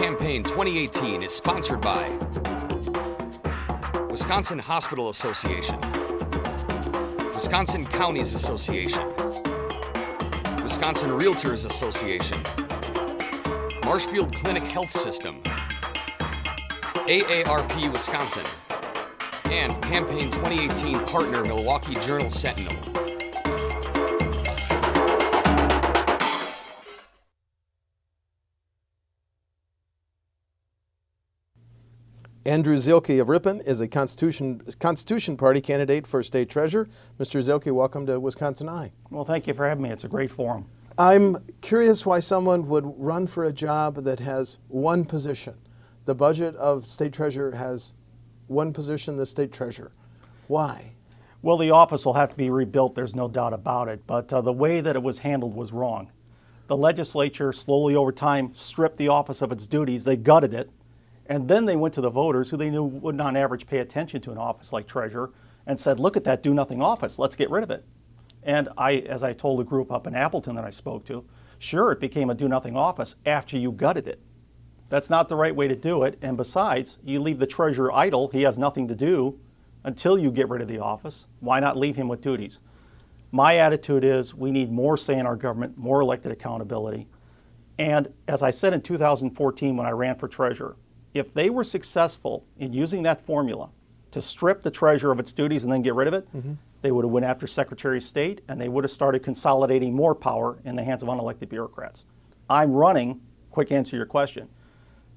Campaign 2018 is sponsored by Wisconsin Hospital Association, Wisconsin Counties Association, Wisconsin Realtors Association, Marshfield Clinic Health System, AARP Wisconsin, and Campaign 2018 partner Milwaukee Journal Sentinel. Andrew Zuelke of Ripon is a Constitution Party candidate for state treasurer. Mr. Zuelke, welcome to WisconsinEye. Well, thank you for having me. It's a great forum. I'm curious why someone would run for a job that has one position. The budget of state treasurer has one position, the state treasurer. Why? Well, the office will have to be rebuilt, there's no doubt about it, but the way that it was handled was wrong. The legislature slowly over time stripped the office of its duties, they gutted it, and then they went to the voters, who they knew would on average pay attention to an office like treasurer, and said, look at that do-nothing office, let's get rid of it. And as I told a group up in Appleton that I spoke to, sure, it became a do-nothing office after you gutted it. That's not the right way to do it, and besides, you leave the treasurer idle, he has nothing to do until you get rid of the office. Why not leave him with duties? My attitude is we need more say in our government, more elected accountability. And as I said in 2014 when I ran for treasurer, if they were successful in using that formula to strip the treasurer of its duties and then get rid of it, they would have went after Secretary of State and they would have started consolidating more power in the hands of unelected bureaucrats. I'm running, quick answer to your question,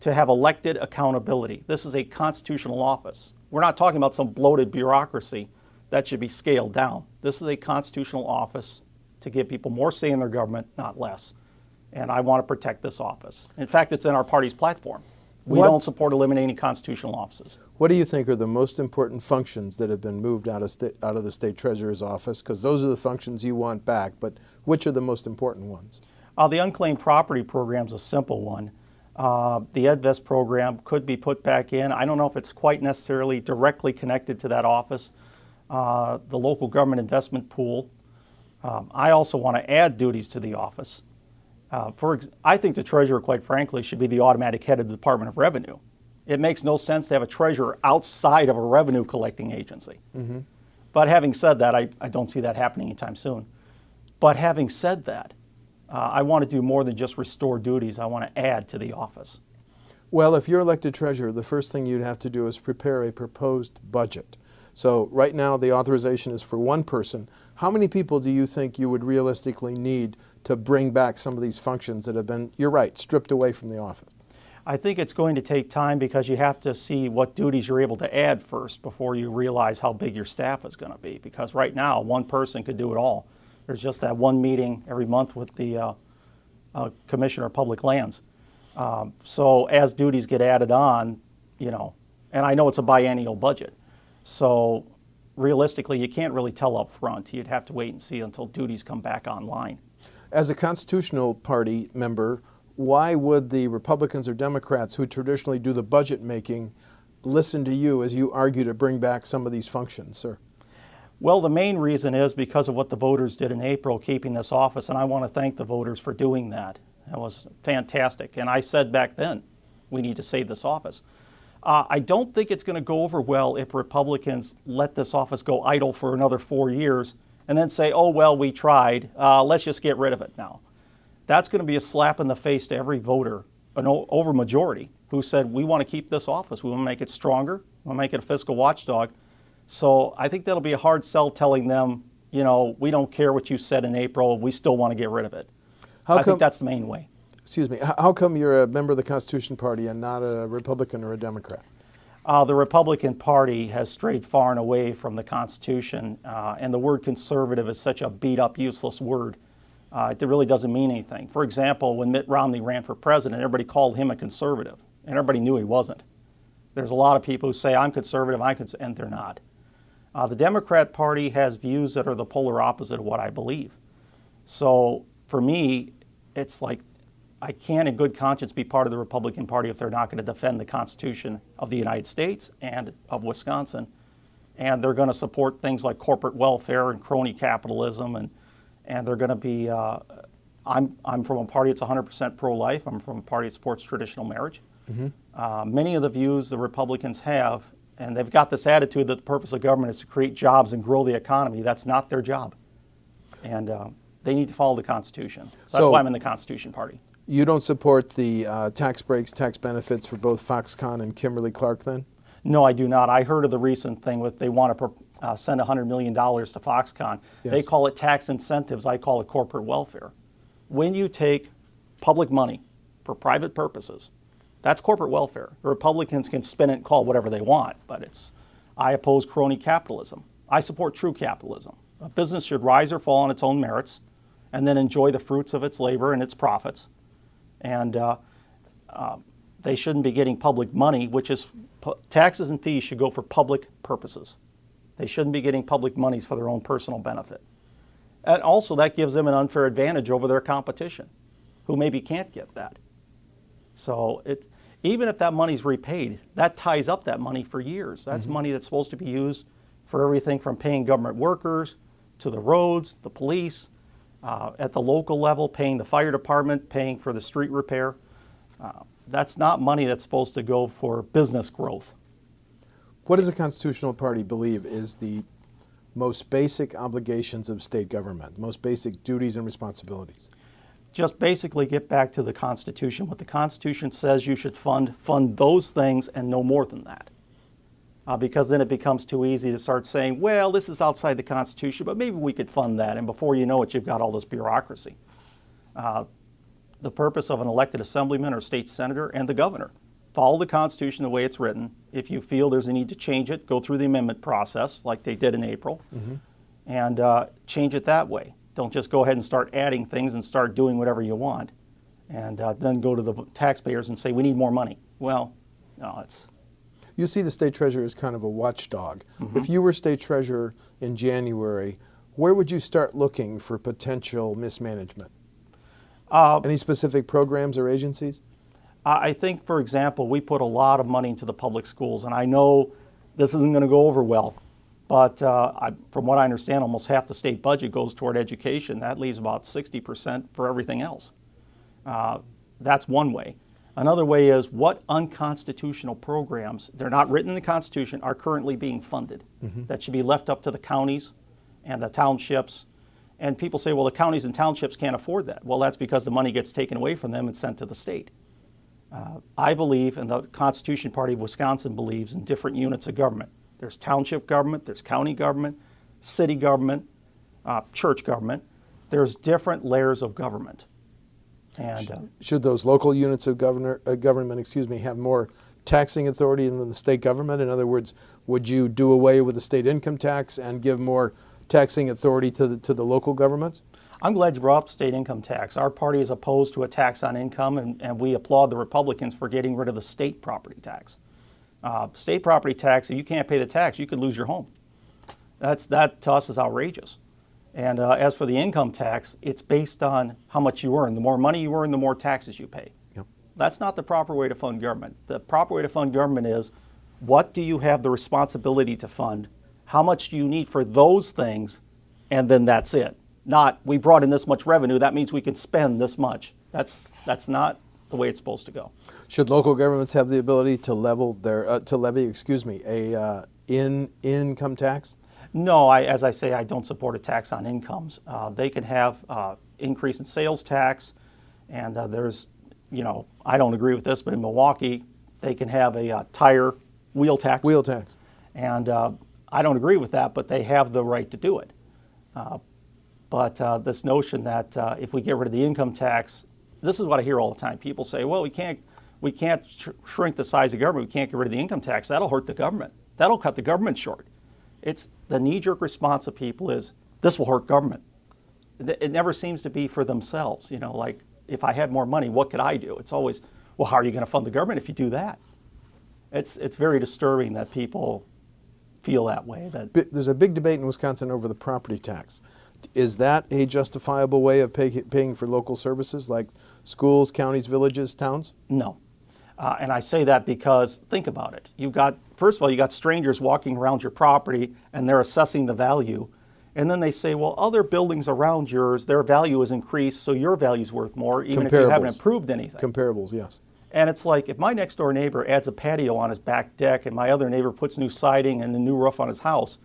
to have elected accountability. This is a constitutional office. We're not talking about some bloated bureaucracy that should be scaled down. This is a constitutional office to give people more say in their government, not less. And I want to protect this office. In fact, it's in our party's platform. We don't support eliminating constitutional offices. What do you think are the most important functions that have been moved out of the state treasurer's office? Because those are the functions you want back, but which are the most important ones? The unclaimed property program is a simple one. The EdVest program could be put back in. I don't know if it's quite necessarily directly connected to that office. The local government investment pool. I also want to add duties to the office. I think the treasurer, quite frankly, should be the automatic head of the Department of Revenue. It makes no sense to have a treasurer outside of a revenue collecting agency. But having said that, I don't see that happening anytime soon. But having said that, I want to do more than just restore duties. I want to add to the office. Well, if you're elected treasurer, the first thing you'd have to do is prepare a proposed budget. So right now the authorization is for one person. How many people do you think you would realistically need to bring back some of these functions that have been, you're right, stripped away from the office? I think it's going to take time because you have to see what duties you're able to add first before you realize how big your staff is going to be. Because right now, one person could do it all. There's just that one meeting every month with the Commissioner of Public Lands. So as duties get added on, and I know it's a biennial budget, so realistically, you can't really tell up front. You'd have to wait and see until duties come back online. As a Constitutional Party member, why would the Republicans or Democrats who traditionally do the budget making listen to you as you argue to bring back some of these functions, sir? Well, the main reason is because of what the voters did in April, keeping this office, and I want to thank the voters for doing that. That was fantastic, and I said back then, we need to save this office. I don't think it's going to go over well if Republicans let this office go idle for another 4 years and then say, oh, well, we tried, let's just get rid of it now. That's going to be a slap in the face to every voter, an overmajority, who said, we want to keep this office, we want to make it stronger, we want to make it a fiscal watchdog. So I think that'll be a hard sell telling them, we don't care what you said in April, we still want to get rid of it. I think that's the main way. Excuse me, how come you're a member of the Constitution Party and not a Republican or a Democrat? The Republican Party has strayed far and away from the Constitution, and the word conservative is such a beat-up, useless word. It really doesn't mean anything. For example, when Mitt Romney ran for president, everybody called him a conservative, and everybody knew he wasn't. There's a lot of people who say, I'm conservative, and they're not. The Democrat Party has views that are the polar opposite of what I believe. So for me, it's like I can't in good conscience be part of the Republican Party if they're not going to defend the Constitution of the United States and of Wisconsin. And they're going to support things like corporate welfare and crony capitalism. And they're going to be, I'm from a party that's 100% pro-life. I'm from a party that supports traditional marriage. Many of the views the Republicans have, and they've got this attitude that the purpose of government is to create jobs and grow the economy. That's not their job. And they need to follow the Constitution. So that's why I'm in the Constitution Party. You don't support the tax breaks, tax benefits for both Foxconn and Kimberly-Clark then? No, I do not. I heard of the recent thing with they want to send $100 million to Foxconn. Yes. They call it tax incentives. I call it corporate welfare. When you take public money for private purposes, that's corporate welfare. The Republicans can spin it and call it whatever they want, but I oppose crony capitalism. I support true capitalism. A business should rise or fall on its own merits and then enjoy the fruits of its labor and its profits. And they shouldn't be getting public money, which is taxes and fees should go for public purposes. They shouldn't be getting public monies for their own personal benefit. And also that gives them an unfair advantage over their competition, who maybe can't get that. So even if that money's repaid, that ties up that money for years. That's money that's supposed to be used for everything from paying government workers to the roads, the police, at the local level, paying the fire department, paying for the street repair. That's not money that's supposed to go for business growth. What does the Constitutional Party believe is the most basic obligations of state government, most basic duties and responsibilities? Just basically get back to the Constitution. What the Constitution says you should fund those things and no more than that. Because then it becomes too easy to start saying, well, this is outside the Constitution, but maybe we could fund that. And before you know it, you've got all this bureaucracy. The purpose of an elected assemblyman or state senator and the governor, follow the Constitution the way it's written. If you feel there's a need to change it, go through the amendment process like they did in April and change it that way. Don't just go ahead and start adding things and start doing whatever you want and then go to the taxpayers and say, we need more money. Well, no, You see the state treasurer as kind of a watchdog. If you were state treasurer in January, where would you start looking for potential mismanagement? Any specific programs or agencies? I think, for example, we put a lot of money into the public schools, and I know this isn't going to go over well, but from what I understand, almost half the state budget goes toward education. That leaves about 60% for everything else. That's one way. Another way is what unconstitutional programs, they're not written in the Constitution, are currently being funded. That should be left up to the counties and the townships. And people say, well, the counties and townships can't afford that. Well, that's because the money gets taken away from them and sent to the state. I believe, and the Constitution Party of Wisconsin believes, in different units of government. There's township government, there's county government, city government, church government. There's different layers of government. And should those local units of government, have more taxing authority than the state government? In other words, would you do away with the state income tax and give more taxing authority to the local governments? I'm glad you brought up state income tax. Our party is opposed to a tax on income, and we applaud the Republicans for getting rid of the state property tax. State property tax, if you can't pay the tax, you could lose your home. That to us is outrageous. And as for the income tax, it's based on how much you earn. The more money you earn, the more taxes you pay. Yep. That's not the proper way to fund government. The proper way to fund government is, what do you have the responsibility to fund? How much do you need for those things? And then that's it. Not, we brought in this much revenue, that means we can spend this much. That's not the way it's supposed to go. Should local governments have the ability to levy a income tax? No, as I say, I don't support a tax on incomes. They can have increase in sales tax, and there's, I don't agree with this, but in Milwaukee, they can have a tire wheel tax. Wheel tax. And I don't agree with that, but they have the right to do it. But this notion that if we get rid of the income tax, this is what I hear all the time. People say, well, we can't shrink the size of government. We can't get rid of the income tax. That'll hurt the government. That'll cut the government short. It's the knee-jerk response of people is, this will hurt government. It never seems to be for themselves. Like, if I had more money, what could I do? It's always, well, how are you going to fund the government if you do that? It's very disturbing that people feel that way. There's a big debate in Wisconsin over the property tax. Is that a justifiable way of paying for local services like schools, counties, villages, towns? No. And I say that because, think about it. First of all, you got strangers walking around your property and they're assessing the value. And then they say, well, other buildings around yours, their value is increased, so your value is worth more, even if you haven't improved anything. Comparables, yes. And it's like if my next door neighbor adds a patio on his back deck and my other neighbor puts new siding and a new roof on his house,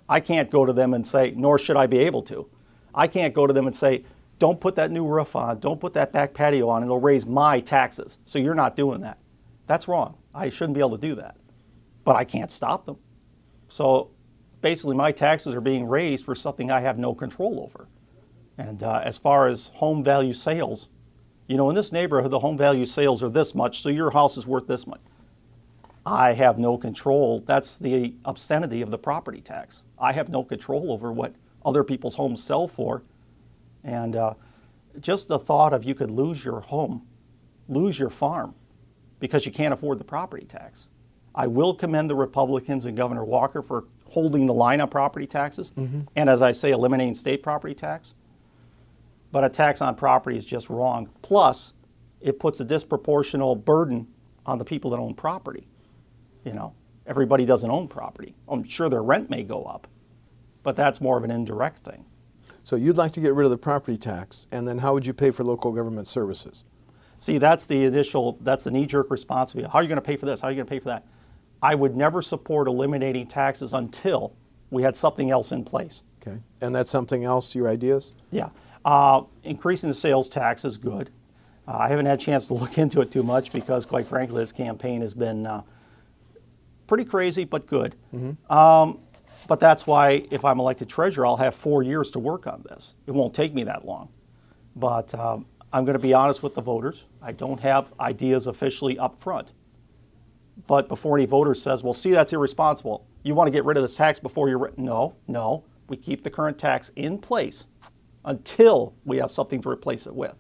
I can't go to them and say, nor should I be able to. I can't go to them and say, don't put that new roof on, don't put that back patio on, and it'll raise my taxes. So you're not doing that. That's wrong. I shouldn't be able to do that. But I can't stop them. So basically my taxes are being raised for something I have no control over. And as far as home value sales, you know, in this neighborhood, the home value sales are this much, so your house is worth this much. I have no control. That's the obscenity of the property tax. I have no control over what other people's homes sell for. And just the thought of you could lose your home, lose your farm, because you can't afford the property tax. I will commend the Republicans and Governor Walker for holding the line on property taxes, and as I say, eliminating state property tax. But a tax on property is just wrong. Plus, it puts a disproportional burden on the people that own property. You know, everybody doesn't own property. I'm sure their rent may go up, but that's more of an indirect thing. So you'd like to get rid of the property tax, and then how would you pay for local government services? See, that's the knee-jerk response. How are you going to pay for this? How are you going to pay for that? I would never support eliminating taxes until we had something else in place. Okay, and that's something else, your ideas? Yeah. Increasing the sales tax is good. I haven't had a chance to look into it too much because, quite frankly, this campaign has been pretty crazy, but good. But that's why if I'm elected treasurer, I'll have 4 years to work on this. It won't take me that long. But I'm going to be honest with the voters. I don't have ideas officially up front. But before any voter says, well, see, that's irresponsible. You want to get rid of this tax before you're... No. We keep the current tax in place until we have something to replace it with.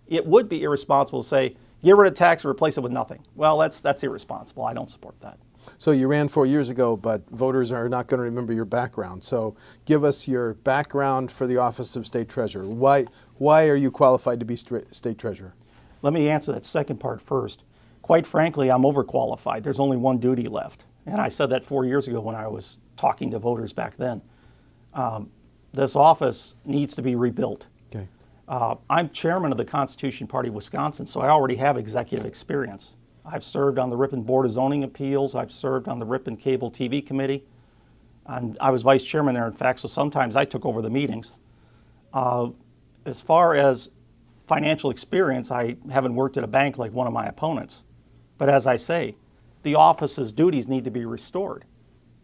It would be irresponsible to say, get rid of tax and replace it with nothing. Well, that's irresponsible. I don't support that. So you ran 4 years ago, but voters are not going to remember your background. So give us your background for the office of state treasurer. Why are you qualified to be state treasurer? Let me answer that second part first. Quite frankly, I'm overqualified. There's only one duty left. And I said that 4 years ago when I was talking to voters back then. This office needs to be rebuilt. Okay. I'm chairman of the Constitution Party of Wisconsin, so I already have executive experience. I've served on the Ripon Board of Zoning Appeals. I've served on the Ripon Cable TV Committee. And I was vice chairman there, in fact, so sometimes I took over the meetings. As far as financial experience, I haven't worked at a bank like one of my opponents. But as I say, the office's duties need to be restored.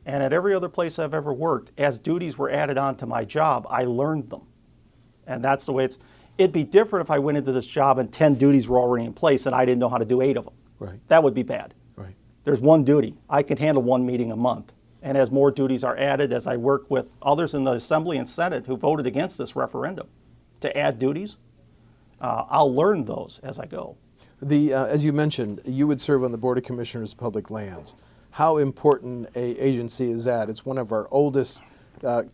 And at every other place I've ever worked, as duties were added on to my job, I learned them. And that's the way it'd be different if I went into this job and 10 duties were already in place and I didn't know how to do 8 of them. Right. That would be bad. Right. There's one duty. I can handle one meeting a month. And as more duties are added, as I work with others in the Assembly and Senate who voted against this referendum to add duties, I'll learn those as I go. As you mentioned, you would serve on the Board of Commissioners of Public Lands. How important an agency is that? It's one of our oldest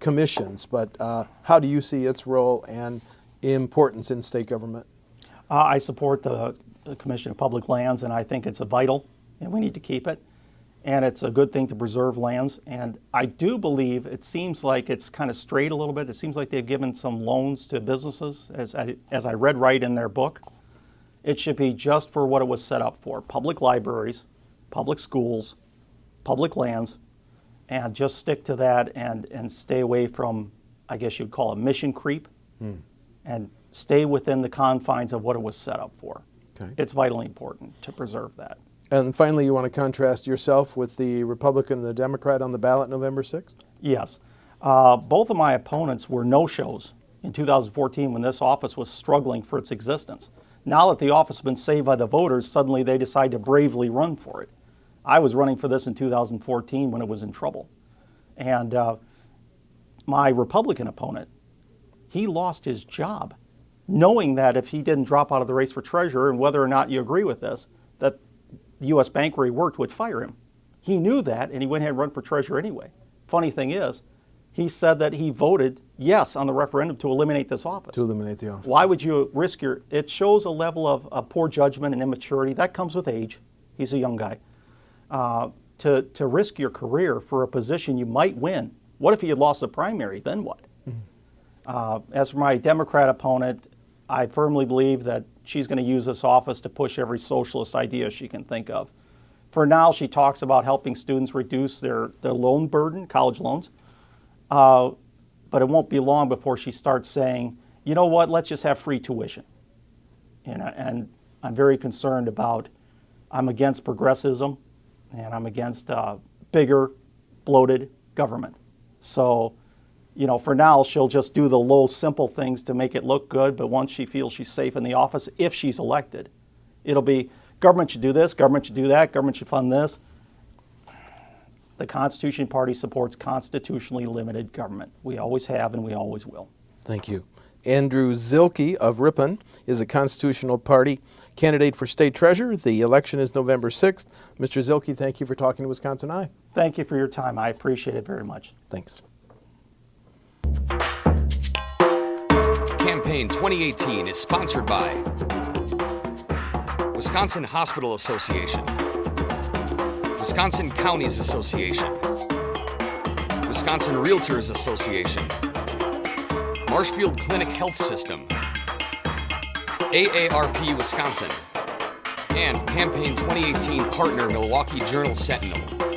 commissions, but how do you see its role and importance in state government? I support the Commission of Public Lands, and I think it's vital, and we need to keep it. And it's a good thing to preserve lands. And I do believe it seems like it's kind of strayed a little bit. It seems like they've given some loans to businesses, as I read right in their book. It should be just for what it was set up for: public libraries, public schools, public lands, and just stick to that and stay away from, I guess you'd call it mission creep, and stay within the confines of what it was set up for. Okay. It's vitally important to preserve that. And finally, you want to contrast yourself with the Republican and the Democrat on the ballot November 6th? Yes. Both of my opponents were no-shows in 2014 when this office was struggling for its existence. Now that the office has been saved by the voters, suddenly they decide to bravely run for it. I was running for this in 2014 when it was in trouble. And my Republican opponent, he lost his job, knowing that if he didn't drop out of the race for treasurer, and whether or not you agree with this, that the U.S. bank where he worked would fire him. He knew that, and he went ahead and ran for treasurer anyway. Funny thing is, he said that he voted yes on the referendum to eliminate this office. To eliminate the office. Why would you risk it shows a level of poor judgment and immaturity. That comes with age. He's a young guy. To risk your career for a position you might win. What if he had lost the primary? Then what? As for my Democrat opponent, I firmly believe that she's going to use this office to push every socialist idea she can think of. For now, she talks about helping students reduce their loan burden, college loans. But it won't be long before she starts saying, you know what, let's just have free tuition. And I'm very concerned about, I'm against progressivism, and I'm against bigger, bloated government. So, for now, she'll just do the low, simple things to make it look good, but once she feels she's safe in the office, if she's elected, it'll be, government should do this, government should do that, government should fund this. The Constitution Party supports constitutionally limited government. We always have and we always will. Thank you. Andrew Zuelke of Ripon is a Constitutional Party candidate for state treasurer. The election is November 6th. Mr. Zuelke, thank you for talking to WisconsinEye. Thank you for your time. I appreciate it very much. Thanks. Campaign 2018 is sponsored by Wisconsin Hospital Association, Wisconsin Counties Association, Wisconsin Realtors Association, Marshfield Clinic Health System, AARP Wisconsin, and Campaign 2018 partner Milwaukee Journal Sentinel.